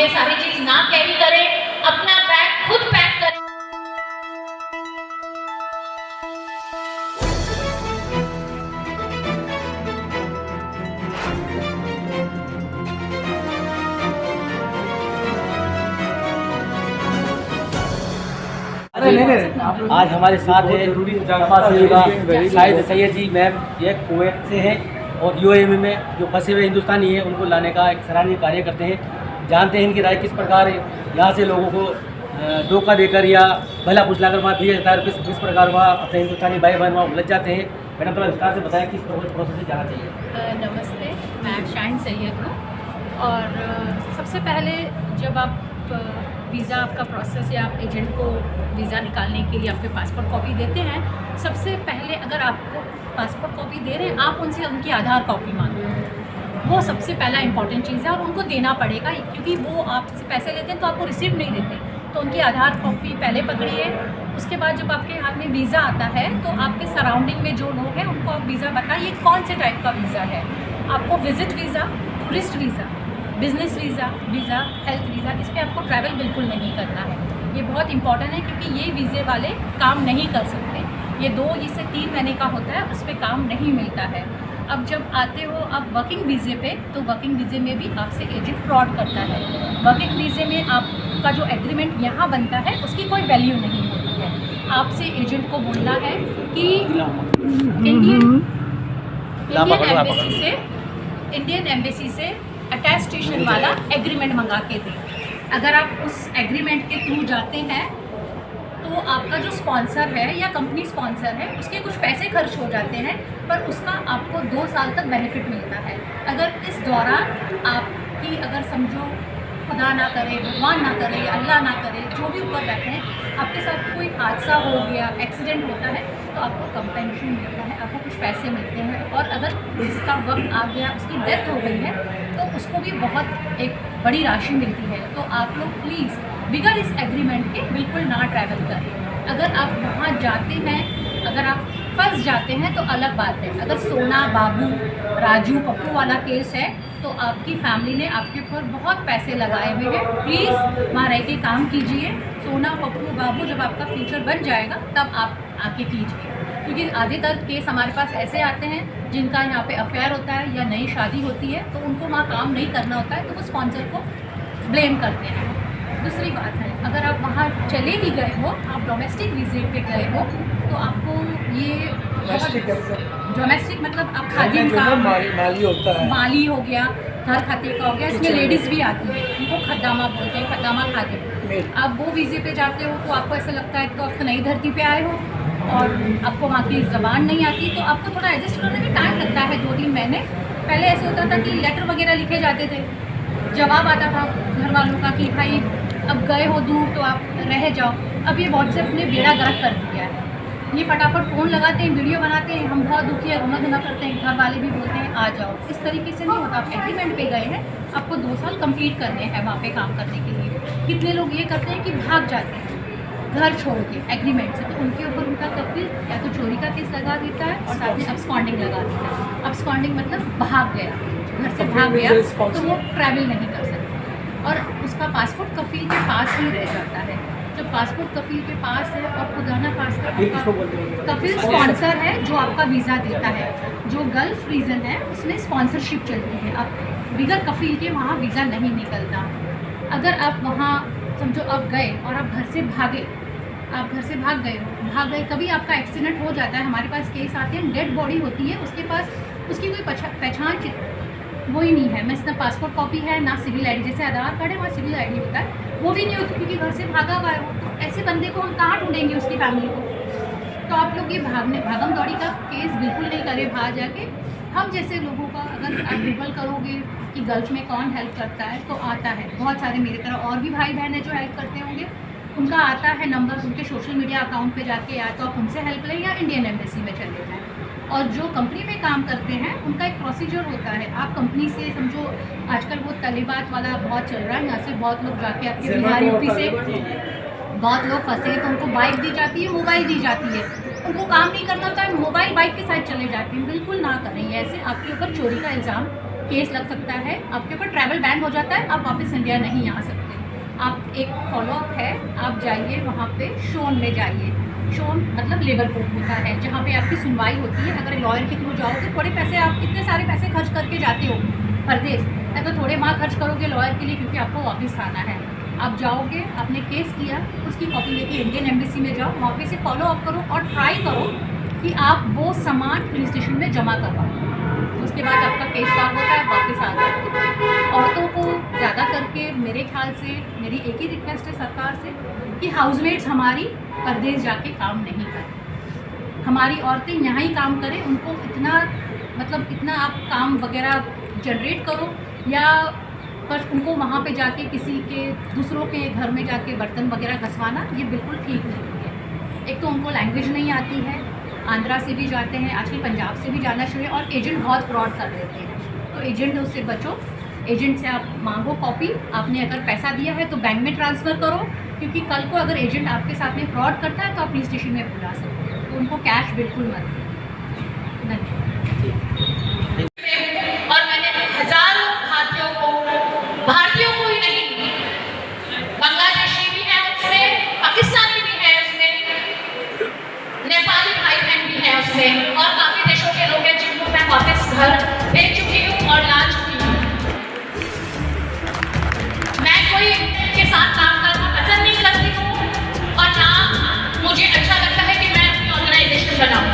ये सारी चीज़ ना कैरी करें, अपना बैग खुद पैक करें। आज हमारे साथ है शाहिद सैयद जी मैम, ये कुवैत से हैं और यूएई में जो फंसे हुए हिंदुस्तानी हैं उनको लाने का एक सराहनीय कार्य करते हैं। जानते हैं इनकी राय किस प्रकार है, यहाँ से लोगों को धोखा देकर या भला फुसलाकर वहाँ भेजा जाता है, किस प्रकार वहाँ अपने हिंदुस्तानी भाई बहन वहाँ उलझ जाते हैं। मैडम थोड़ा विस्तार से बताएं किस प्रोसेस से जाना चाहिए। नमस्ते, मैं शाहिद सैयद हूँ। और सबसे पहले जब आप वीज़ा आपका प्रोसेस या आप एजेंट को वीज़ा निकालने के लिए आपके पासपोर्ट कॉपी देते हैं, सबसे पहले अगर आपको पासपोर्ट कॉपी दे रहे हैं आप उनसे उनकी आधार कॉपी मांगो। वो सबसे पहला इंपॉर्टेंट चीज़ है और उनको देना पड़ेगा, क्योंकि वो आपसे पैसे लेते हैं तो आपको रिसीव नहीं देते। तो उनकी आधार कॉपी पहले पकड़िए। उसके बाद जब आपके हाथ में वीज़ा आता है तो आपके सराउंडिंग में जो लोग हैं उनको आप वीज़ा बताइए कौन से टाइप का वीज़ा है। आपको visit visa, tourist visa, business visa, health visa, इस पर आपको ट्रैवल बिल्कुल नहीं करना है। ये बहुत इंपॉर्टेंट है क्योंकि ये वीज़े वाले काम नहीं कर सकते। ये 2 से 3 महीने का होता है, उस पर काम नहीं मिलता है। अब जब आते हो आप वर्किंग वीज़े पे, तो वर्किंग वीज़े में भी आपसे एजेंट फ्रॉड करता है। वर्किंग वीज़े में आपका जो एग्रीमेंट यहाँ बनता है उसकी कोई वैल्यू नहीं होती है। आपसे एजेंट को बोलना है कि इंडियन एम्बेसी से अटेस्टेशन वाला एग्रीमेंट मंगा के दें। अगर आप उस एग्रीमेंट के थ्रू जाते हैं तो आपका जो स्पॉन्सर है या कंपनी स्पॉन्सर है उसके कुछ पैसे खर्च हो जाते हैं, पर उसका आपको 2 साल तक बेनिफिट मिलता है। अगर इस दौरान आपकी अगर समझो खुदा ना करे, भगवान ना करे, अल्लाह ना करे, जो भी ऊपर बैठे हैं, आपके साथ कोई हादसा हो गया, एक्सीडेंट होता है तो आपको कंपेंसेशन मिलता है, आपको कुछ पैसे मिलते हैं। और अगर इसका वक्त आ गया, उसकी डेथ हो गई है तो उसको भी बहुत एक बड़ी राशि मिलती है। तो आप लोग प्लीज़ बिगर इस एग्रीमेंट के बिल्कुल ना ट्रैवल करें। अगर आप वहाँ जाते हैं, अगर आप फंस जाते हैं तो अलग बात है। अगर सोना, बाबू, राजू, पप्पू वाला केस है तो आपकी फैमिली ने आपके ऊपर बहुत पैसे लगाए हुए हैं। प्लीज़ वहाँ रह के काम कीजिए। सोना, पप्पू, बाबू जब आपका फ्यूचर बन जाएगा तब आप आके कीजिए, क्योंकि आधेतर केस हमारे पास ऐसे आते हैं जिनका यहाँ पे अफेयर होता है या नई शादी होती है तो उनको वहाँ काम नहीं करना होता है, तो वो स्पॉन्सर को ब्लेम करते हैं। दूसरी बात है, अगर आप वहाँ चले भी गए हो, आप डोमेस्टिक विजिट पे गए हो तो आपको ये डोमेस्टिक मतलब आप खाद्य का माली हो गया, घर खाते का हो गया, इसमें लेडीज़ भी आती है, उनको खद्दामा बोलते हैं, खद्दामा खाते। आप वो वीज़े पे जाते हो तो आपको ऐसा लगता है तो आप नई धरती पे आए हो और आपको वहाँ की ज़बान नहीं आती, तो आपको थोड़ा एडजस्ट करने में टाइम लगता है। 2-3 महीने पहले ऐसे होता था कि लेटर वगैरह लिखे जाते थे, जवाब आता था घर वालों का कि भाई अब गए हो दूर तो आप रह जाओ। अब ये व्हाट्सएप ने बेड़ा गर्क कर दिया है। ये फटाफट फ़ोन लगाते हैं, वीडियो बनाते हैं, हम बहुत दुखी है, रोना धोना करते हैं, घर वाले भी बोलते हैं आ जाओ। इस तरीके से नहीं होता। आप एग्रीमेंट पे गए हैं, आपको 2 साल कंप्लीट करने हैं वहाँ पे काम करने के लिए। कितने लोग ये करते हैं कि भाग जाते हैं घर छोड़ के एग्रीमेंट से, तो उनके ऊपर उनका कफिल या तो चोरी का केस लगा देता है और साथ में अब्सकॉन्डिंग लगा देता है। अब्सकॉन्डिंग मतलब भाग गया, घर से भाग गया तो वो ट्रैवल नहीं कर सकता और उसका पासपोर्ट कफील के पास ही रह जाता है। जब पासपोर्ट कफील के पास है और खुदाना खास्ता कफील स्पॉन्सर है जो आपका वीज़ा देता है। जो गल्फ रीजन है उसमें स्पॉन्सरशिप चलती है, अब बिगर कफील के वहाँ वीज़ा नहीं निकलता। अगर आप वहाँ समझो आप गए और आप घर से भागे, आप घर से भाग गए, कभी आपका एक्सीडेंट हो जाता है, हमारे पास केस आते हैं, डेड बॉडी होती है, उसके पास उसकी कोई पहचान वो ही नहीं है, मैं ना पासपोर्ट कॉपी है ना सिविल आईडी, जैसे आधार कार्ड है वहाँ सिविल आईडी होता है, वो भी नहीं होती क्योंकि घर से भागा हुआ है वो। तो ऐसे बंदे को हम कहाँ ढूंढेंगे, उसकी फैमिली को। तो आप लोग ये भागम दौड़ी का केस बिल्कुल नहीं करें बाहर जाके। हम जैसे लोगों का अगर आप गूगल करोगे कि गल्फ में कौन हेल्प करता है तो आता है, बहुत सारे मेरी तरह और भी भाई बहन है जो हेल्प करते होंगे, उनका आता है नंबर, उनके सोशल मीडिया अकाउंट पे जाके या तो आप उनसे हेल्प लें या इंडियन एम्बेसी में चले जाएँ। और जो कंपनी में काम करते हैं उनका एक प्रोसीजर होता है। आप कंपनी से समझो आजकल वो तलेबात वाला बहुत चल रहा है, यहाँ से बहुत लोग जाके आपके बिहार यूपी से बहुत लोग फंसे तो उनको बाइक दी जाती है, मोबाइल दी जाती है, उनको काम नहीं करना होता है, मोबाइल बाइक के साथ चले जाते हैं। बिल्कुल ना करें ऐसे, आपके ऊपर चोरी का इल्ज़ाम केस लग सकता है, आपके ऊपर ट्रैवल बैन हो जाता है, आप वापस इंडिया नहीं आ सकते। आप एक फॉलोअप है, आप जाइए वहाँ पे शोन में जाइए। शोन मतलब लेबर कोर्ट होता है जहाँ पे आपकी सुनवाई होती है। अगर लॉयर के थ्रू जाओगे, थोड़े पैसे, आप इतने सारे पैसे खर्च करके जाते हो परदेश, अगर थोड़े माह खर्च करोगे लॉयर के लिए, क्योंकि आपको वापस आना है। आप जाओगे, आपने केस किया, उसकी कॉपी लेके इंडियन एम्बेसी में जाओ, वहाँ पे से फॉलो अप करो और ट्राई करो कि आप वो सामान पुलिस स्टेशन में जमा करवाओ। उसके बाद आपका केस सॉल्व होता है, वापस आ जाते हैं। औरतों को ज़्यादा करके मेरे ख्याल से मेरी एक ही रिक्वेस्ट है सरकार से कि हाउसमेट्स हमारी परदेश जाके काम नहीं करें, हमारी औरतें यहाँ ही काम करें। उनको इतना मतलब इतना आप काम वगैरह जनरेट करो, या पर उनको वहाँ पे जाके किसी के दूसरों के घर में जाके बर्तन वगैरह घसवाना, ये बिल्कुल ठीक नहीं है। एक तो उनको लैंग्वेज नहीं आती है, आंध्रा से भी जाते हैं, आजकल पंजाब से भी जाना शुरू है, और एजेंट बहुत फ्रॉड कर देते हैं। तो एजेंट उससे बचो, एजेंट से आप मांगो कॉपी। आपने अगर पैसा दिया है तो बैंक में ट्रांसफ़र करो, क्योंकि कल को अगर एजेंट आपके साथ में फ्रॉड करता है तो आप पुलिस स्टेशन में बुला सकते हैं। तो उनको कैश बिल्कुल मत दें। धन्यवाद। और मैंने हजारों भारतीयों को ही नहीं, बांग्लादेशी भी है उसमें, पाकिस्तानी भी है उसमें, नेपाली भाई बहन भी है उसमें, और काफी देशों के लोग हैं जिनको मैं वापस घर भेज चुकी हूँ और ला चुकी हूँ। मैं कोई के साथ काम करना पसंद नहीं करती हूँ, और ना मुझे अच्छा लगता है कि मैं अपनी ऑर्गेनाइजेशन बनाऊँ।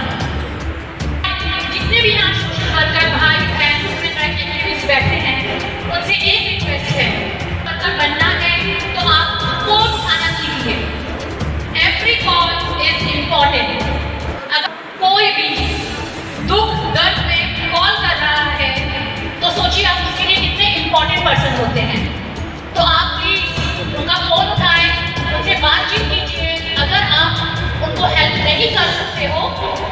जितने भी यहाँ सोशल वर्कर भाई बहन ह्यूमन राइट एक्टिविस्ट बैठे हैं, उनसे एक रिक्वेस्ट है, वर्कर बनना है तो आप फोन उठाना सीखिए। Every call is important. अगर कोई भी दुख दर्द में कॉल कर रहा है तो सोचिए आप उसके लिए कितने इम्पॉर्टेंट पर्सन होते हैं। तो आप प्लीज उनका फोन उठाएं, उनसे बातचीत कीजिए। अगर आप उनको हेल्प नहीं कर सकते हो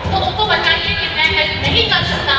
तो उनको बताइए कि मैं हेल्प नहीं कर सकता,